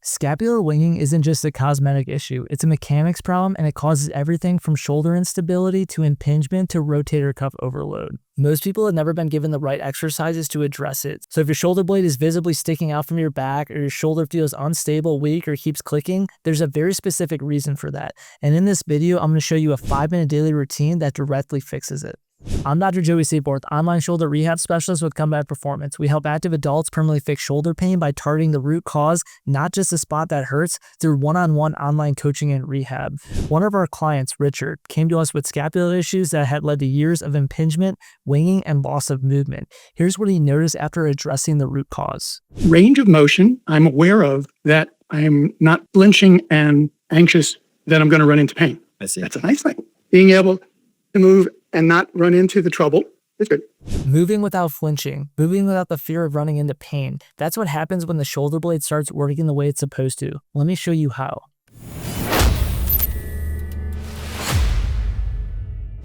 Scapular winging isn't just a cosmetic issue, it's a mechanics problem and it causes everything from shoulder instability to impingement to rotator cuff overload. Most people have never been given the right exercises to address it. So if your shoulder blade is visibly sticking out from your back or your shoulder feels unstable, weak, or keeps clicking, there's a very specific reason for that. And in this video, I'm going to show you a 5-minute daily routine that directly fixes it. I'm Dr. Joey Seyforth, online shoulder rehab specialist with Combat Performance. We help active adults permanently fix shoulder pain by targeting the root cause, not just the spot that hurts, through one-on-one online coaching and rehab. One of our clients, Richard, came to us with scapular issues that had led to years of impingement, winging, and loss of movement. Here's what he noticed after addressing the root cause. Range of motion, I'm aware of that I'm not flinching and anxious that I'm going to run into pain. I see. That's a nice thing. Being able to move and not run into the trouble is good. Moving without flinching, moving without the fear of running into pain. That's what happens when the shoulder blade starts working the way it's supposed to. Let me show you how.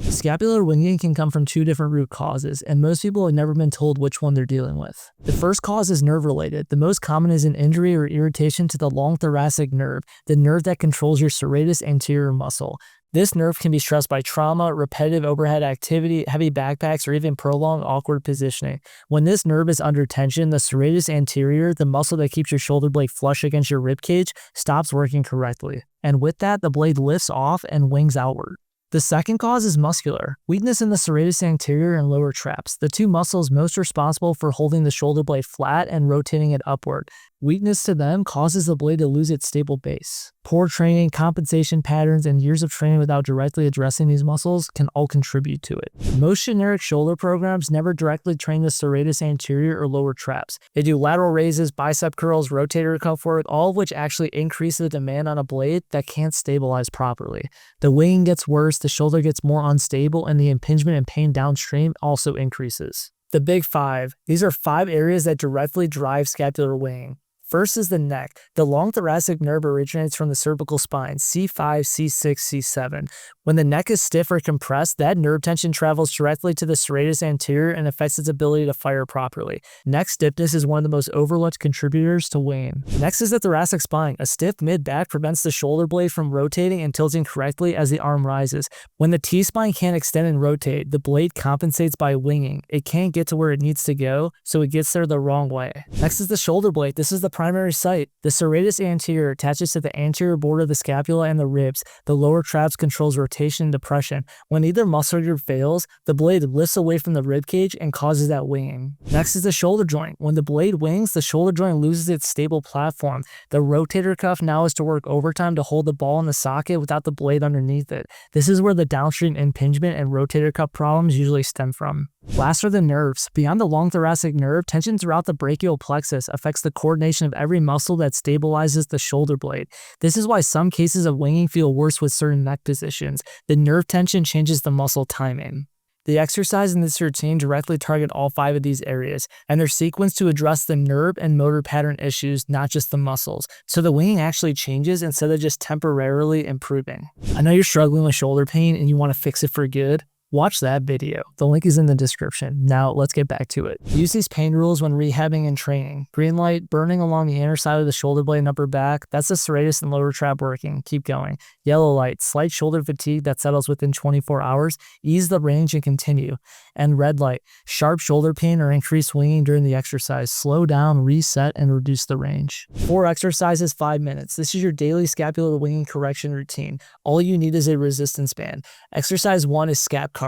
Scapular winging can come from 2 different root causes, and most people have never been told which one they're dealing with. The first cause is nerve-related. The most common is an injury or irritation to the long thoracic nerve, the nerve that controls your serratus anterior muscle. This nerve can be stressed by trauma, repetitive overhead activity, heavy backpacks, or even prolonged awkward positioning. When this nerve is under tension, the serratus anterior, the muscle that keeps your shoulder blade flush against your rib cage, stops working correctly. And with that, the blade lifts off and wings outward. The second cause is muscular. Weakness in the serratus anterior and lower traps, the 2 muscles most responsible for holding the shoulder blade flat and rotating it upward. Weakness to them causes the blade to lose its stable base. Poor training, compensation patterns, and years of training without directly addressing these muscles can all contribute to it. Most generic shoulder programs never directly train the serratus anterior or lower traps. They do lateral raises, bicep curls, rotator cuff work, all of which actually increase the demand on a blade that can't stabilize properly. The winging gets worse, the shoulder gets more unstable, and the impingement and pain downstream also increases. The big 5. These are 5 areas that directly drive scapular winging. First is the neck. The long thoracic nerve originates from the cervical spine, C5, C6, C7. When the neck is stiff or compressed, that nerve tension travels directly to the serratus anterior and affects its ability to fire properly. Neck stiffness is one of the most overlooked contributors to winging. Next is the thoracic spine. A stiff mid-back prevents the shoulder blade from rotating and tilting correctly as the arm rises. When the T-spine can't extend and rotate, the blade compensates by winging. It can't get to where it needs to go, so it gets there the wrong way. Next is the shoulder blade. This is the primary site. The serratus anterior attaches to the anterior border of the scapula and the ribs. The lower traps controls rotation and depression. When either muscle group fails, the blade lifts away from the rib cage and causes that winging. Next is the shoulder joint. When the blade wings, the shoulder joint loses its stable platform. The rotator cuff now has to work overtime to hold the ball in the socket without the blade underneath it. This is where the downstream impingement and rotator cuff problems usually stem from. Last are the nerves. Beyond the long thoracic nerve, tension throughout the brachial plexus affects the coordination of every muscle that stabilizes the shoulder blade. This is why some cases of winging feel worse with certain neck positions. The nerve tension changes the muscle timing. The exercise in this routine directly target all 5 of these areas, and they're sequenced to address the nerve and motor pattern issues, not just the muscles. So the winging actually changes instead of just temporarily improving. I know you're struggling with shoulder pain and you want to fix it for good. Watch that video. The link is in the description. Now let's get back to it. Use these pain rules when rehabbing and training. Green light, burning along the inner side of the shoulder blade and upper back. That's the serratus and lower trap working. Keep going. Yellow light, slight shoulder fatigue that settles within 24 hours. Ease the range and continue. And red light, sharp shoulder pain or increased winging during the exercise. Slow down, reset, and reduce the range. 4 exercises, 5 minutes. This is your daily scapular winging correction routine. All you need is a resistance band. Exercise 1 is Scap.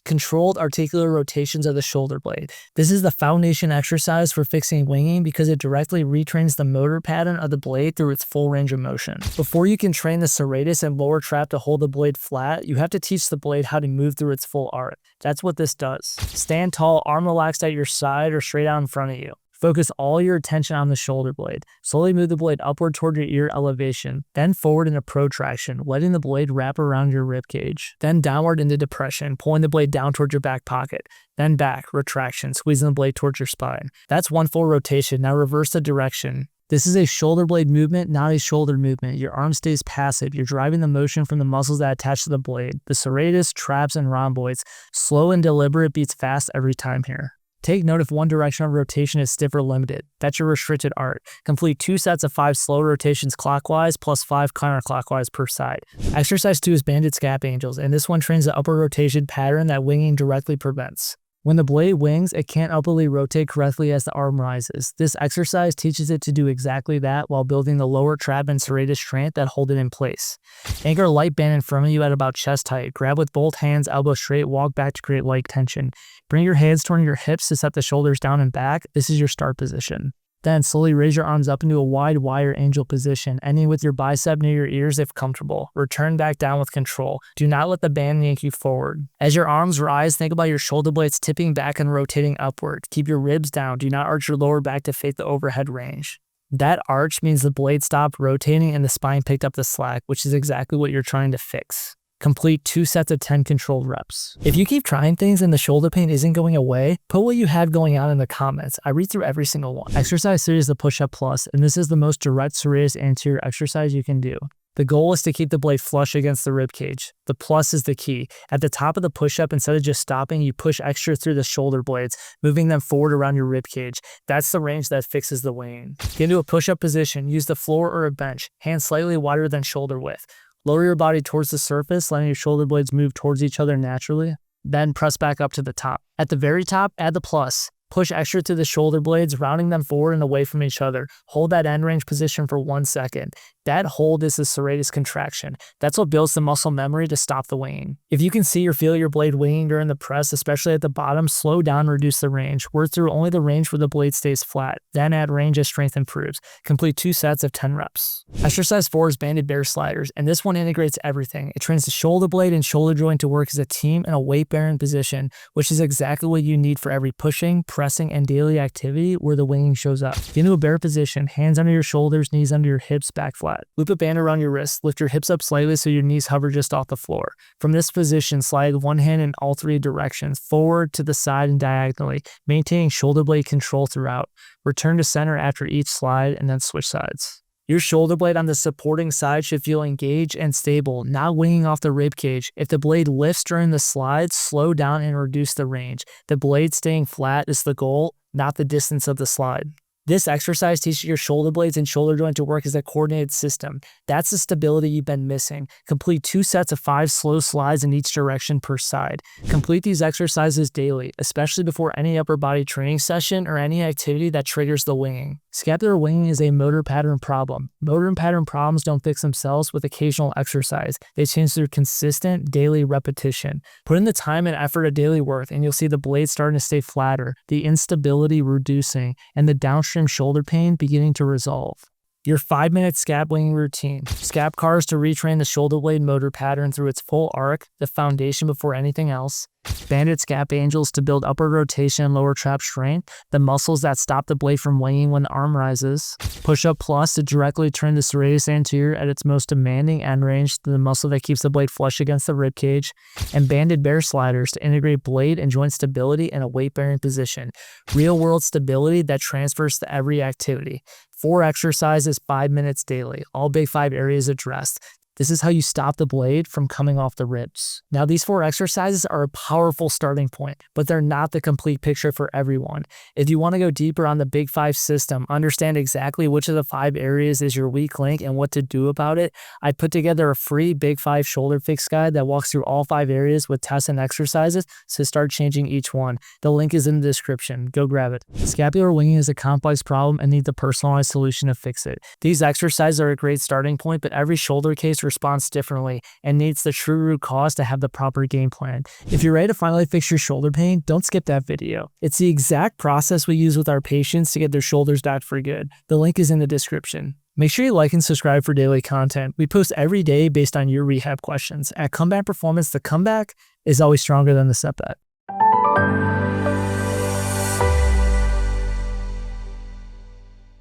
Controlled articular rotations of the shoulder blade. This is the foundation exercise for fixing winging because it directly retrains the motor pattern of the blade through its full range of motion. Before you can train the serratus and lower trap to hold the blade flat, you have to teach the blade how to move through its full arc. That's what this does. Stand tall, arm relaxed at your side or straight out in front of you. Focus all your attention on the shoulder blade. Slowly move the blade upward toward your ear elevation, then forward into protraction, letting the blade wrap around your rib cage. Then downward into depression, pulling the blade down towards your back pocket. Then back, retraction, squeezing the blade towards your spine. That's 1 full rotation. Now reverse the direction. This is a shoulder blade movement, not a shoulder movement. Your arm stays passive. You're driving the motion from the muscles that attach to the blade. The serratus, traps, and rhomboids. Slow and deliberate beats fast every time here. Take note if one direction of rotation is stiff or limited. That's your restricted art. Complete 2 sets of 5 slow rotations clockwise plus 5 counterclockwise per side. Exercise 2 is banded scap angels, and this one trains the upper rotation pattern that winging directly prevents. When the blade wings, it can't upwardly rotate correctly as the arm rises. This exercise teaches it to do exactly that while building the lower trap and serratus strength that hold it in place. Anchor a light band in front of you at about chest height. Grab with both hands, elbow straight, walk back to create light tension. Bring your hands toward your hips to set the shoulders down and back. This is your start position. Then slowly raise your arms up into a wide wire angel position, ending with your bicep near your ears if comfortable. Return back down with control. Do not let the band yank you forward. As your arms rise, think about your shoulder blades tipping back and rotating upward. Keep your ribs down. Do not arch your lower back to fake the overhead range. That arch means the blade stopped rotating and the spine picked up the slack, which is exactly what you're trying to fix. Complete 2 sets of 10 controlled reps. If you keep trying things and the shoulder pain isn't going away, put what you have going on in the comments. I read through every single one. Exercise 3 is the push-up plus, and this is the most direct serratus anterior exercise you can do. The goal is to keep the blade flush against the rib cage. The plus is the key. At the top of the push-up, instead of just stopping, you push extra through the shoulder blades, moving them forward around your rib cage. That's the range that fixes the winging. Get into a push-up position. Use the floor or a bench. Hands slightly wider than shoulder width. Lower your body towards the surface, letting your shoulder blades move towards each other naturally. Then press back up to the top. At the very top, add the plus. Push extra to the shoulder blades, rounding them forward and away from each other. Hold that end range position for 1 second. That hold is the serratus contraction. That's what builds the muscle memory to stop the winging. If you can see or feel your blade winging during the press, especially at the bottom, slow down and reduce the range. Work through only the range where the blade stays flat. Then add range as strength improves. Complete 2 sets of 10 reps. Exercise 4 is banded bear sliders, and this one integrates everything. It trains the shoulder blade and shoulder joint to work as a team in a weight-bearing position, which is exactly what you need for every pushing, pressing, and daily activity where the winging shows up. Get into a bear position, hands under your shoulders, knees under your hips, back flat. Loop a band around your wrist, lift your hips up slightly so your knees hover just off the floor. From this position, slide one hand in all 3 directions, forward, to the side, and diagonally, maintaining shoulder blade control throughout. Return to center after each slide and then switch sides. Your shoulder blade on the supporting side should feel engaged and stable, not winging off the rib cage. If the blade lifts during the slide, slow down and reduce the range. The blade staying flat is the goal, not the distance of the slide. This exercise teaches your shoulder blades and shoulder joint to work as a coordinated system. That's the stability you've been missing. Complete 2 sets of 5 slow slides in each direction per side. Complete these exercises daily, especially before any upper body training session or any activity that triggers the winging. Scapular winging is a motor pattern problem. Motor and pattern problems don't fix themselves with occasional exercise. They change through consistent daily repetition. Put in the time and effort of daily work and you'll see the blade starting to stay flatter, the instability reducing, and the downstream shoulder pain beginning to resolve. Your 5-minute scap winging routine. Scap cars to retrain the shoulder blade motor pattern through its full arc, the foundation before anything else. Banded scap angels to build upper rotation and lower trap strength, the muscles that stop the blade from winging when the arm rises. Push-up plus to directly turn the serratus anterior at its most demanding end range to the muscle that keeps the blade flush against the rib cage. And banded bear sliders to integrate blade and joint stability in a weight-bearing position. Real-world stability that transfers to every activity. 4 exercises, 5 minutes daily, all big 5 areas addressed. This is how you stop the blade from coming off the ribs. Now, these 4 exercises are a powerful starting point, but they're not the complete picture for everyone. If you want to go deeper on the Big 5 system, understand exactly which of the 5 areas is your weak link and what to do about it, I put together a free Big 5 shoulder fix guide that walks through all 5 areas with tests and exercises to start changing each one. The link is in the description. Go grab it. Scapular winging is a complex problem and needs a personalized solution to fix it. These exercises are a great starting point, but every shoulder case responds differently and needs the true root cause to have the proper game plan. If you're ready to finally fix your shoulder pain, don't skip that video. It's the exact process we use with our patients to get their shoulders back for good. The link is in the description. Make sure you like and subscribe for daily content. We post every day based on your rehab questions. At Comeback Performance, the comeback is always stronger than the setback.